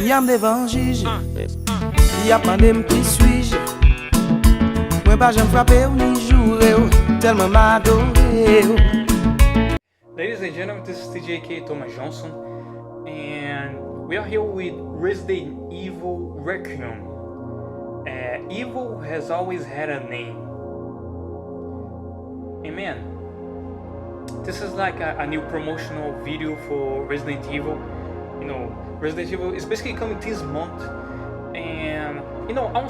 Yam devan jige, yap mandem qui suis-je. Mwen pa jem frappe ou ni jure ou, telman m'adore ou. Ladies and gentlemen, this is TJK Thomas Johnson, and we are here with Resident Evil Requiem. Evil has always had a name. And man, this is like a new promotional video for Resident Evil. You know, Resident Evil is basically coming this month, and you know, I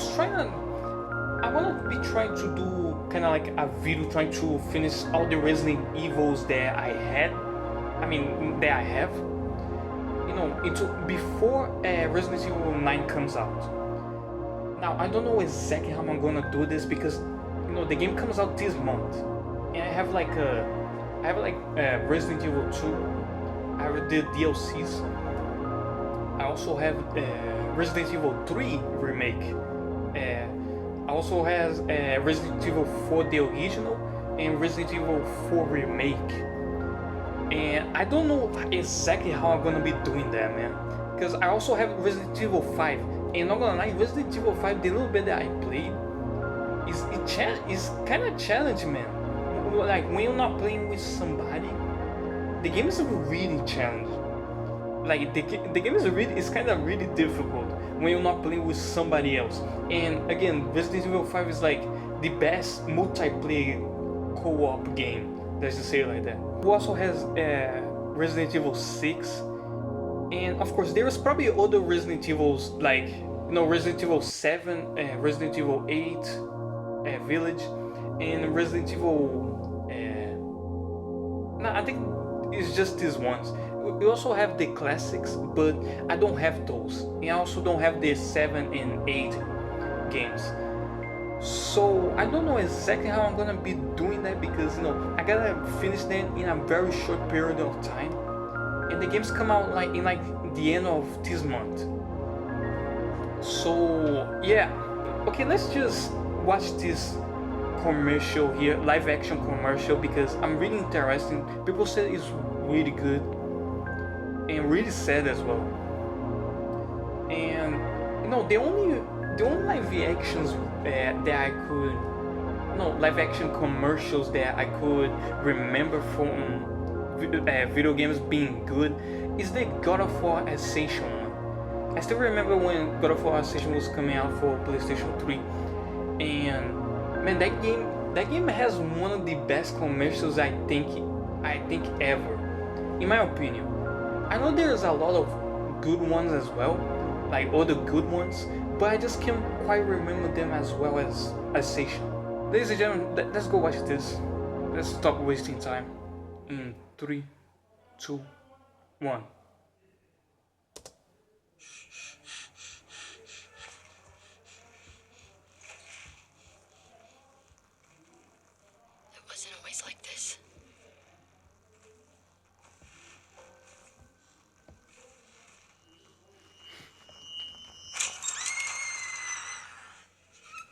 want to be trying to do kind of like a video trying to finish all the Resident Evils that I have. You know, before Resident Evil 9 comes out. Now I don't know exactly how I'm gonna do this because you know the game comes out this month, and I have Resident Evil 2. I have the DLCs. I also have Resident Evil 3 remake. I also have Resident Evil 4 the original and Resident Evil 4 remake. And I don't know exactly how I'm gonna be doing that, man. Because I also have Resident Evil 5. And not gonna lie, Resident Evil 5, the little bit that I played, is kind of challenging, man. Like when you're not playing with somebody, the game is really challenging. Like the game is kind of really difficult when you're not playing with somebody else. And again, Resident Evil 5 is like the best multiplayer co-op game. Let's just say it like that. Who also has Resident Evil 6, and of course there is probably other Resident Evils like Resident Evil 7, Resident Evil 8, Village, and Resident Evil. No, I think it's just these ones. We also have the classics, but I don't have those. And I also don't have the 7 and 8 games. So I don't know exactly how I'm gonna be doing that because I gotta finish them in a very short period of time. And the games come out in the end of this month. So yeah. Okay, let's just watch this commercial here, live action commercial, because I'm really interested. People say it's really good and really sad as well. And the only live actions that I could live action commercials that I could remember from video games being good is the God of War Ascension one. I still remember when God of War Ascension was coming out for PlayStation 3, and man, that game has one of the best commercials I think ever, in my opinion. I know there's a lot of good ones as well, like other good ones, but I just can't quite remember them as well as Ascension. Ladies and gentlemen, let's go watch this. Let's stop wasting time. In 3, 2, 1. Like this.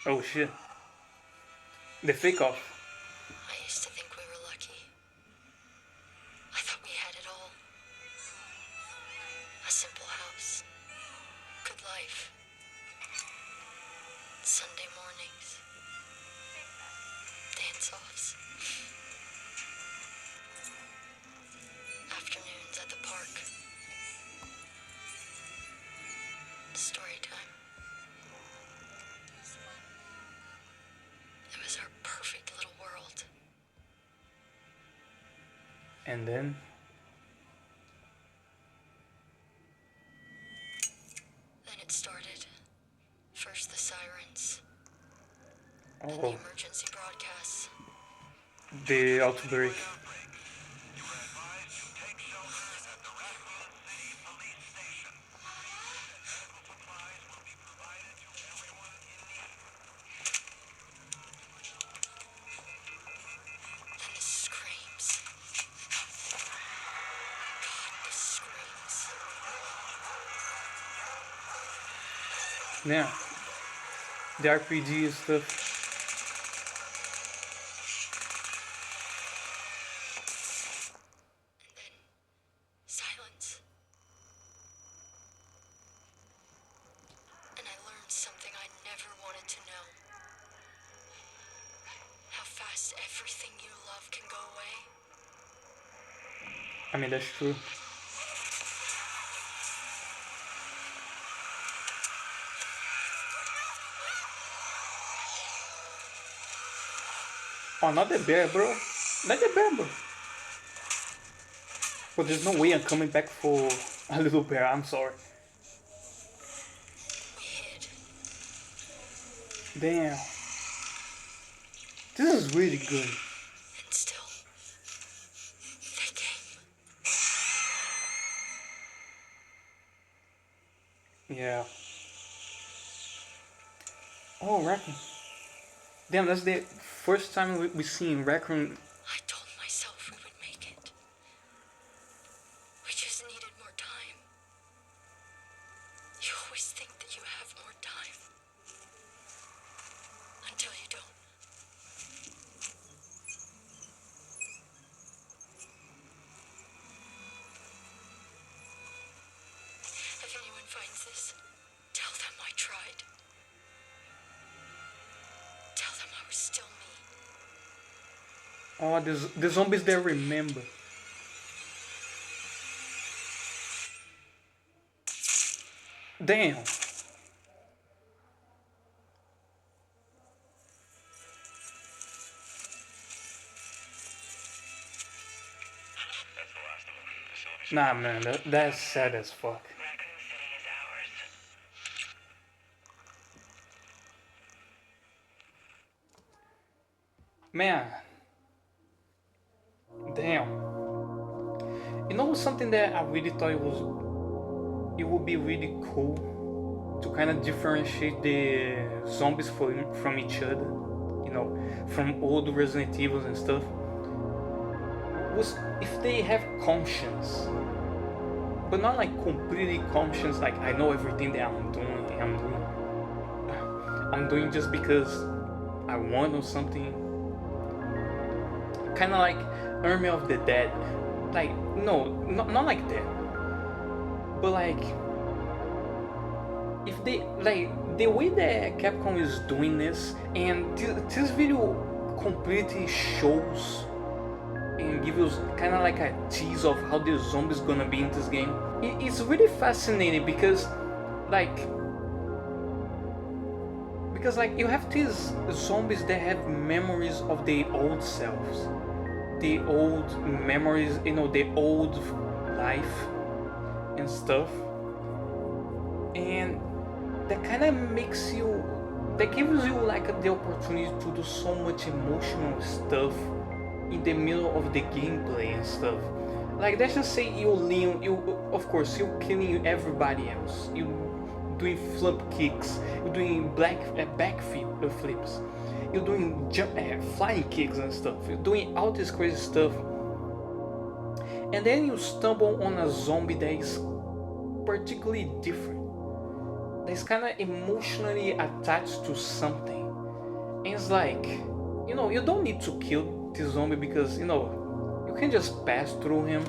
Oh shit. The fake off. I used to think we were lucky. I thought we had it all. A simple house. Good life. Sunday mornings. Dance-offs. Afternoons at the park. Story time. It was our perfect little world. And then it started. First the sirens. oh, The emergency broadcasts. the outbreak. And the screams. God, the screams. Yeah, the RPG stuff. Silence. everything you love can go away? I mean, that's true. Oh, not the bear, bro. Not the bear, bro. But there's no way I'm coming back for a little bear. I'm sorry. We hid. Damn. This is really good. And still, they came. Yeah. Oh, Raccon. Damn, that's the first time we seen Raccon. I told myself we would make it. We just needed more time. You always think that you have more time. Until you don't. If anyone finds this, tell them I tried. Tell them I was still me. Oh, the zombies that remember. Damn. Nah, man, that's sad as fuck. Raccoon City is ours. Man. Damn. You know something that I really thought it would be really cool to kind of differentiate the zombies from each other, you know, from old Resident Evils and stuff, was if they have conscience, but not like completely conscience, like I know everything that I'm doing just because I want or something. Kind of like Army of the Dead, like no, not like that, but like if they like the way that Capcom is doing this, and this video completely shows and gives us kind of like a tease of how the zombies gonna be in this game. It's really fascinating because like you have these zombies that have memories of their old selves, the old memories, you know, the old life and stuff, and that kind of gives you like the opportunity to do so much emotional stuff in the middle of the gameplay and stuff. Like let's just say of course you're killing everybody else, you doing flip kicks, you're doing back flips, you're doing flying kicks and stuff, you're doing all this crazy stuff, and then you stumble on a zombie that is particularly different, that's kind of emotionally attached to something, and it's like, you know, you don't need to kill this zombie because, you know, you can just pass through him.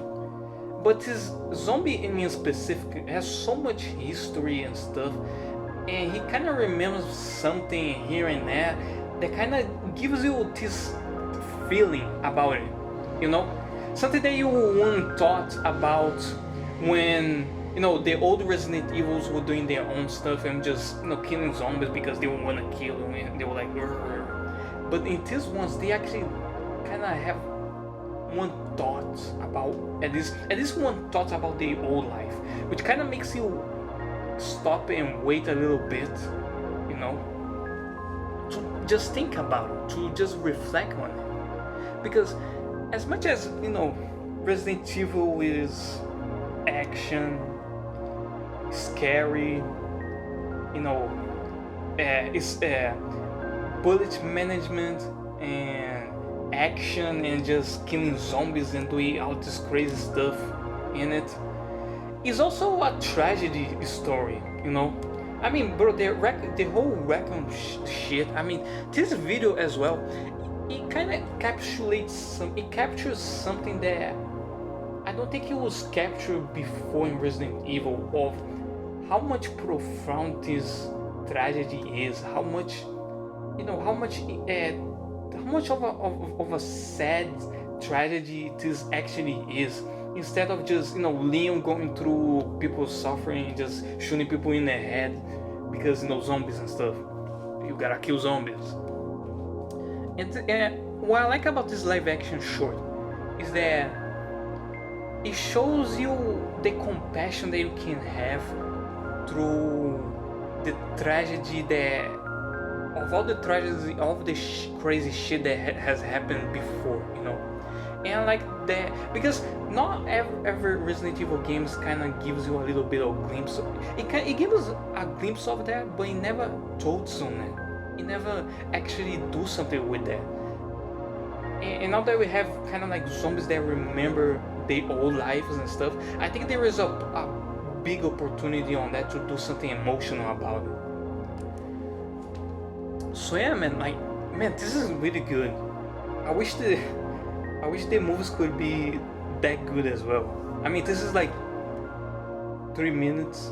But this zombie in specific has so much history and stuff, and he kind of remembers something here and there that kind of gives you this feeling about it, you know, something that you wouldn't thought about when, you know, the old Resident Evils were doing their own stuff and just, you know, killing zombies because they want to kill them and they were like, "Rrr." But in these ones they actually kind of have one thought about, at least one thought about their old life, which kind of makes you stop and wait a little bit, you know, to just think about it, to just reflect on it. Because as much as, you know, Resident Evil is action, scary, you know, it's bullet management and action and just killing zombies and doing all this crazy stuff in it, is also a tragedy story, you know. I mean, bro, the whole Raccon shit, I mean, this video as well, it kind of captures something that I don't think it was captured before in Resident Evil, of how much profound this tragedy is, how much, you know, how much much of a sad tragedy this actually is. Instead of just Leon going through people suffering, just shooting people in the head because zombies and stuff. You gotta kill zombies. And what I like about this live action short is that it shows you the compassion that you can have through the tragedy that of all the tragedy, all of the crazy shit that has happened before, and I like that because not every Resident Evil games kind of gives you a little bit of glimpse. It gives us a glimpse of that, but it never told on it. It never actually do something with that. And now that we have kind of like zombies that remember their old lives and stuff, I think there is a big opportunity on that to do something emotional about it. So yeah, man, this is really good. I wish the movies could be that good as well. I mean, this is like 3 minutes,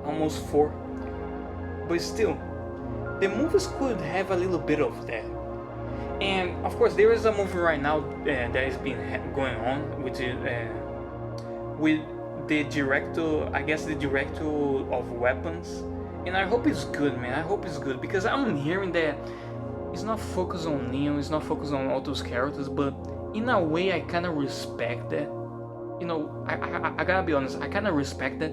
almost 4, but still, the movies could have a little bit of that. And of course, there is a movie right now that has been going on with the director, I guess the director of Weapons, and I hope it's good, man. I hope it's good because I'm hearing that it's not focused on Leon, it's not focused on all those characters, but in a way I kind of respect that. I gotta be honest, I kind of respect that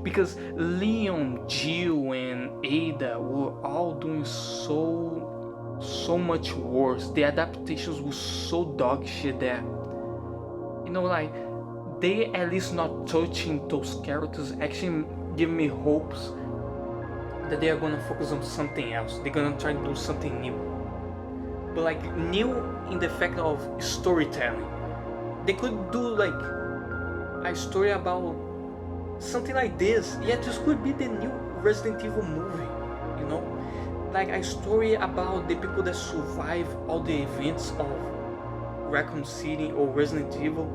because Leon, Jill, and Ada were all doing so much worse. The adaptations were so dog shit that they at least not touching those characters actually give me hopes that they are gonna focus on something else. They're gonna try to do something new, but like new in the fact of storytelling. They could do like a story about something like this. Yeah, this could be the new Resident Evil movie, like a story about the people that survive all the events of Raccon City or Resident Evil,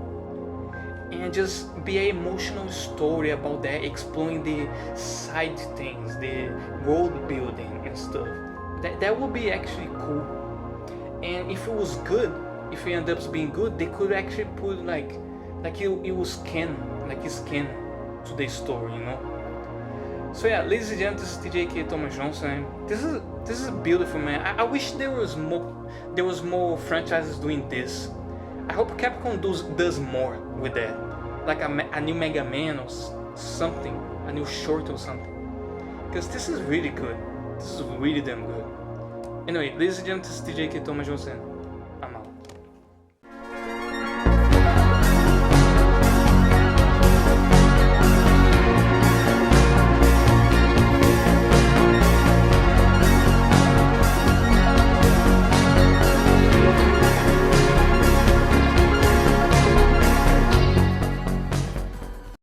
and just be an emotional story about that, exploring the side things, the world building and stuff. That would be actually cool. And if it was good, if it ends up being good, they could actually put like it was canon, like it's canon to the story, So yeah, ladies and gentlemen, this is TJK Thomas Johnson. This is beautiful, man. I wish there was more franchises doing this. I hope Capcom does more with that, like a new Mega Man or something, a new short or something. Because this is really good. This is really damn good. Anyway, ladies and gentlemen, this is TJK Thomas Johnson.